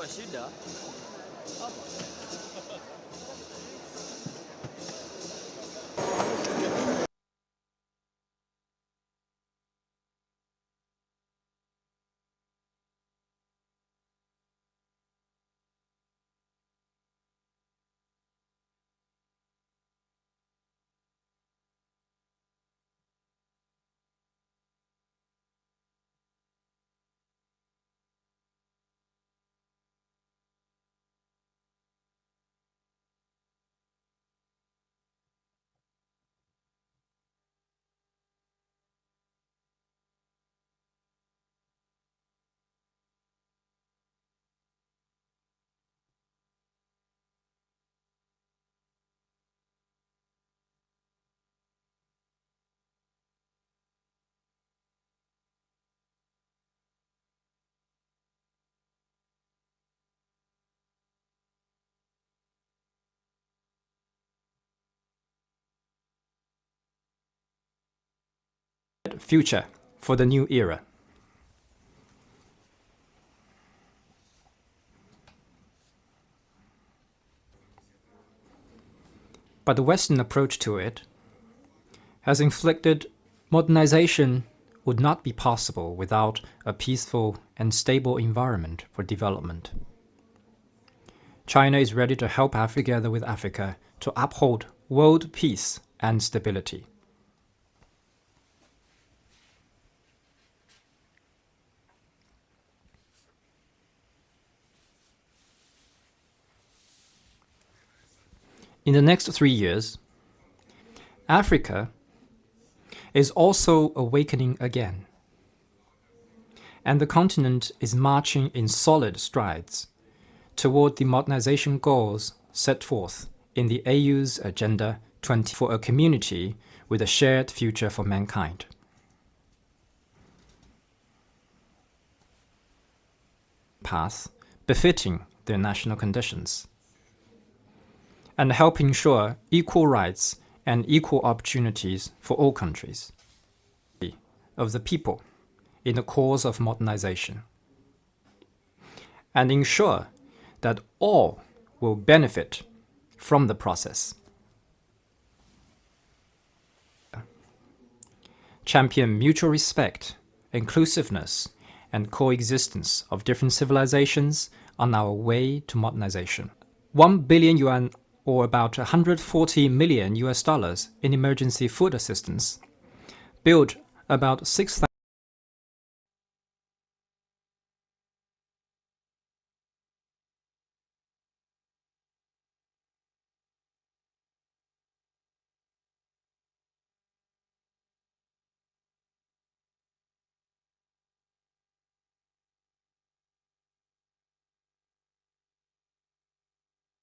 shida hapa. Future for the new era. But the Western approach to it has inflicted modernization would not be possible without a peaceful and stable environment for development. China is ready to help Africa together with Africa to uphold world peace and stability. In the next 3 years, Africa is also awakening again, and the continent is marching in solid strides toward the modernization goals set forth in the AU's Agenda 20 for a community with a shared future for mankind. Path befitting their national conditions, and help ensure equal rights and equal opportunities for all countries of the people in the cause of modernization, and ensure that all will benefit from the process. Champion mutual respect, inclusiveness, and coexistence of different civilizations on our way to modernization. 1 billion yuan, or about $140 million in emergency food assistance, build about 6,000